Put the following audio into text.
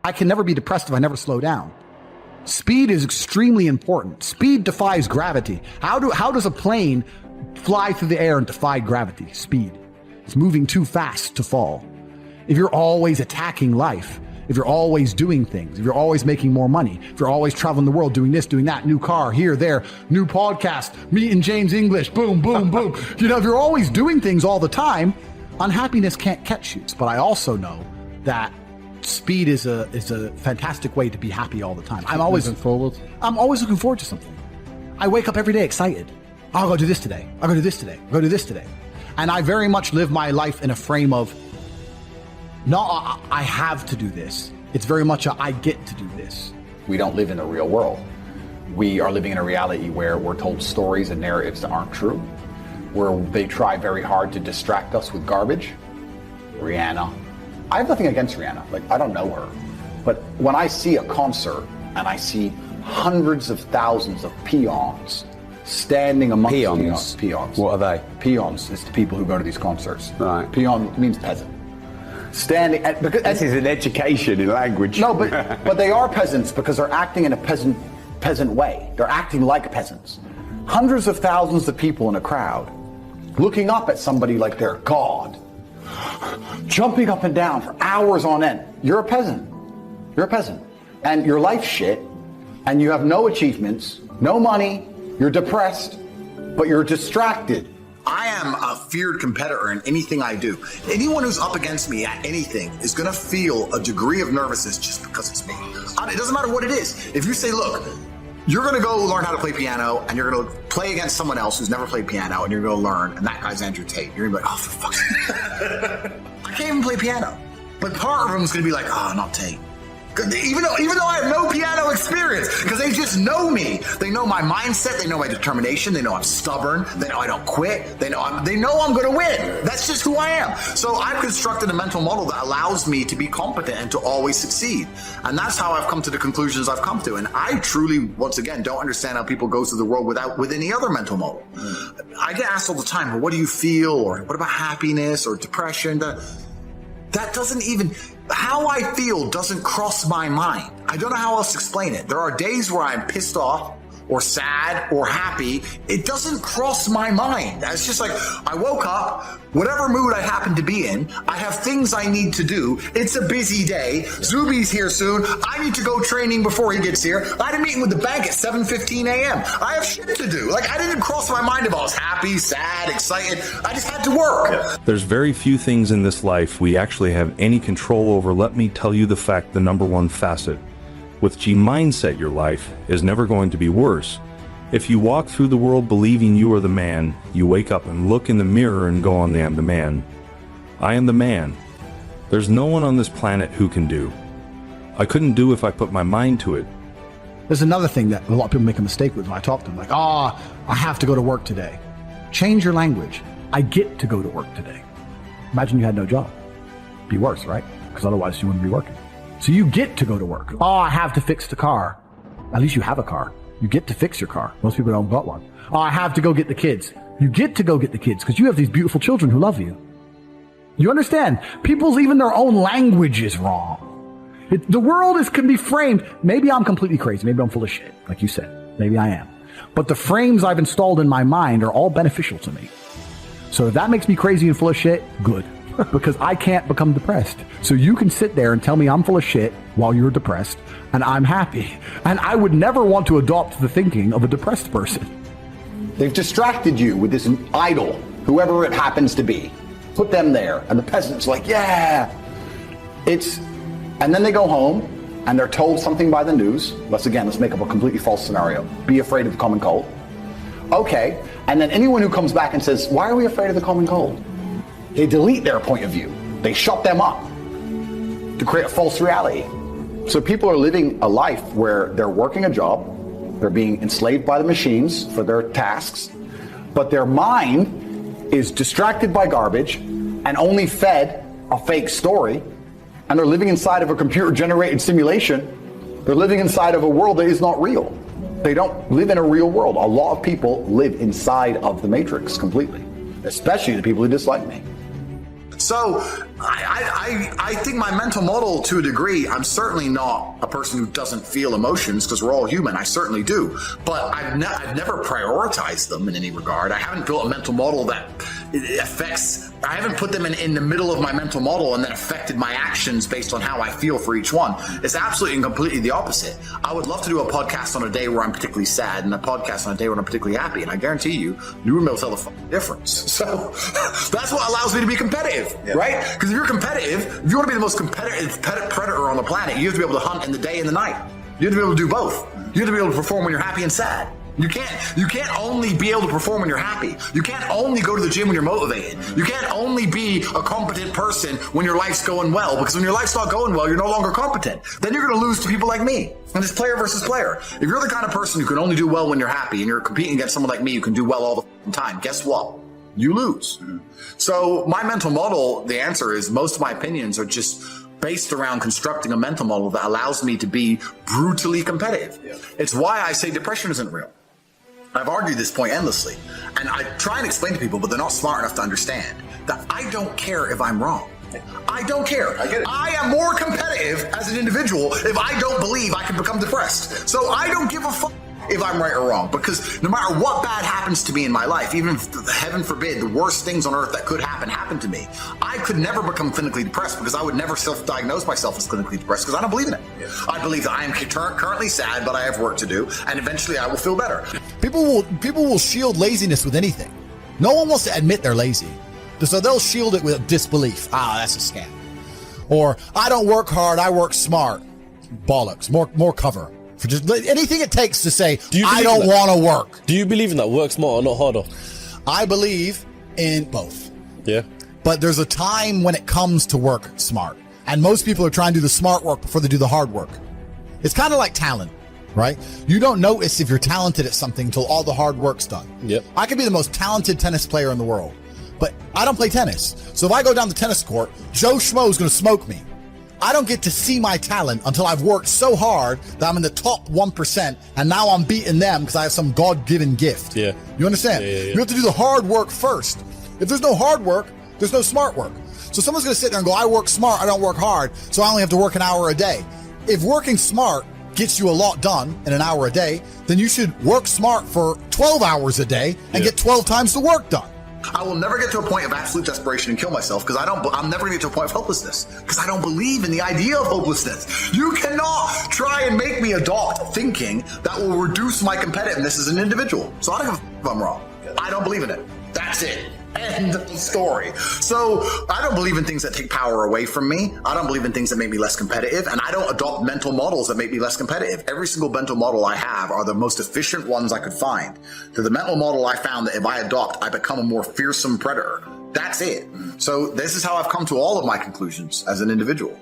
I can never be depressed if I never slow down. Speed is extremely important. Speed defies gravity. How does a plane fly through the air and defy gravity? Speed. It's moving too fast to fall. If you're always attacking life, if you're always doing things, if you're always making more money, if you're always traveling the world, doing this, doing that, new car, here, there, new podcast, meeting James English, boom, boom, boom. If you're always doing things all the time, unhappiness can't catch you. But I also know that speed is a fantastic way to be happy all the time. I'm always looking forward to something. I wake up every day excited. I'll go do this today. I'll go do this today. I'll go do this today. And I very much live my life in a frame of, no, I have to do this. It's very much I get to do this. We don't live in the real world. We are living in a reality where we're told stories and narratives that aren't true, where they try very hard to distract us with garbage. Rihanna. I have nothing against Rihanna. Like, I don't know her. But when I see a concert and I see hundreds of thousands of peons standing amongst peons. What are they? Peons is the people who go to these concerts. Right. Peon means peasant. Standing at, because this is an education in language. No, but they are peasants because they're acting in a peasant way. They're acting like peasants. Hundreds of thousands of people in a crowd looking up at somebody like they're God, jumping up and down for hours on end. You're a peasant. You're a peasant. And your life's shit, and you have no achievements, no money, you're depressed, but you're distracted. I am a feared competitor in anything I do. Anyone who's up against me at anything is going to feel a degree of nervousness just because it's me. It doesn't matter what it is. If you say, look, you're going to go learn how to play piano, and you're going to play against someone else who's never played piano, and you're going to learn, and that guy's Andrew Tate. You're going to be like, oh, for fuck's sake. I can't even play piano. But part of them is going to be like, oh, not Tate. Even though I have no piano experience, because they just know me. They know my mindset. They know my determination. They know I'm stubborn. They know I don't quit. They know I'm going to win. That's just who I am. So I've constructed a mental model that allows me to be competent and to always succeed. And that's how I've come to the conclusions I've come to. And I truly, once again, don't understand how people go through the world with any other mental model. I get asked all the time, well, what do you feel? Or what about happiness or depression? That doesn't even... How I feel doesn't cross my mind. I don't know how else to explain it. There are days where I'm pissed off or sad or happy. It doesn't cross my mind. It's just like I woke up, whatever mood I happen to be in, I have things I need to do. It's a busy day. Zuby's here soon. I need to go training before he gets here. I had a meeting with the bank at 7:15 a.m. I have shit to do. Like, I didn't cross my mind if I was happy, sad, excited. I just had to work. There's very few things in this life we actually have any control over. Let me tell you the fact, the number one facet. With G mindset, your life is never going to be worse. If you walk through the world believing you are the man, you wake up and look in the mirror and go, I am the man. I am the man. There's no one on this planet who can do. I couldn't do if I put my mind to it. There's another thing that a lot of people make a mistake with when I talk to them, like, I have to go to work today. Change your language. I get to go to work today. Imagine you had no job. Be worse, right? Because otherwise you wouldn't be working. So you get to go to work. I have to fix the car. At least you have a car. You get to fix your car. Most people don't got one. I have to go get the kids. You get to go get the kids because you have these beautiful children who love you. You understand? People's, even their own language is wrong. The world can be framed. Maybe I'm completely crazy. Maybe I'm full of shit, like you said. Maybe I am. But the frames I've installed in my mind are all beneficial to me. So if that makes me crazy and full of shit, good. Because I can't become depressed. So you can sit there and tell me I'm full of shit while you're depressed, and I'm happy. And I would never want to adopt the thinking of a depressed person. They've distracted you with this idol, whoever it happens to be. Put them there, and the peasant's like, yeah. And then they go home, and they're told something by the news. Let's make up a completely false scenario. Be afraid of the common cold. Okay, and then anyone who comes back and says, why are we afraid of the common cold? They delete their point of view. They shut them up to create a false reality. So people are living a life where they're working a job, they're being enslaved by the machines for their tasks, but their mind is distracted by garbage and only fed a fake story, and they're living inside of a computer-generated simulation. They're living inside of a world that is not real. They don't live in a real world. A lot of people live inside of the matrix completely, especially the people who dislike me. So I think my mental model, to a degree, I'm certainly not a person who doesn't feel emotions, because we're all human. I certainly do. But I've never prioritized them in any regard. I haven't built a mental model that affects, I haven't put them in the middle of my mental model and then affected my actions based on how I feel for each one. It's absolutely and completely the opposite. I would love to do a podcast on a day where I'm particularly sad and a podcast on a day when I'm particularly happy. And I guarantee you wouldn't be able to tell the difference. So that's what allows me to be competitive, right? Because if you're competitive, if you want to be the most competitive predator on the planet, you have to be able to hunt in the day and the night. You have to be able to do both. You have to be able to perform when you're happy and sad. You can't only be able to perform when you're happy. You can't only go to the gym when you're motivated. You can't only be a competent person when your life's going well, because when your life's not going well, you're no longer competent. Then you're going to lose to people like me. And it's player versus player. If you're the kind of person who can only do well when you're happy and you're competing against someone like me who can do well all the time, guess what? You lose. So my mental model, the answer is most of my opinions are just based around constructing a mental model that allows me to be brutally competitive. It's why I say depression isn't real. I've argued this point endlessly, and I try and explain to people, but they're not smart enough to understand that I don't care if I'm wrong. I don't care. I get it. I am more competitive as an individual if I don't believe I can become depressed. So I don't give a fuck if I'm right or wrong, because no matter what bad happens to me in my life, even if, heaven forbid, the worst things on earth that could happen to me, I could never become clinically depressed, because I would never self-diagnose myself as clinically depressed, because I don't believe in it. I believe that I am currently sad, but I have work to do, and eventually I will feel better. People will shield laziness with anything. No one wants to admit they're lazy, so they'll shield it with disbelief. That's a scam. Or I don't work hard, I work smart. Bollocks. More cover. For just anything it takes to say, I don't want to work. Do you believe in that? Work smarter, not harder? I believe in both. Yeah. But there's a time when it comes to work smart. And most people are trying to do the smart work before they do the hard work. It's kind of like talent, right? You don't notice if you're talented at something until all the hard work's done. Yep. I could be the most talented tennis player in the world, but I don't play tennis. So if I go down the tennis court, Joe Schmo's going to smoke me. I don't get to see my talent until I've worked so hard that I'm in the top 1%, and now I'm beating them because I have some God-given gift. Yeah. You understand? Yeah. You have to do the hard work first. If there's no hard work, there's no smart work. So someone's going to sit there and go, I work smart, I don't work hard, so I only have to work an hour a day. If working smart gets you a lot done in an hour a day, then you should work smart for 12 hours a day and get 12 times the work done. I will never get to a point of absolute desperation and kill myself, because I'm never going to get to a point of hopelessness, because I don't believe in the idea of hopelessness. You cannot try and make me adopt thinking that will reduce my competitiveness as an individual. So I don't give a f- if I'm wrong. I don't believe in it. That's it. End of story. So I don't believe in things that take power away from me. I don't believe in things that make me less competitive, and I don't adopt mental models that make me less competitive. Every single mental model I have are the most efficient ones I could find. To the mental model I found that if I adopt, I become a more fearsome predator. That's it. So this is how I've come to all of my conclusions as an individual.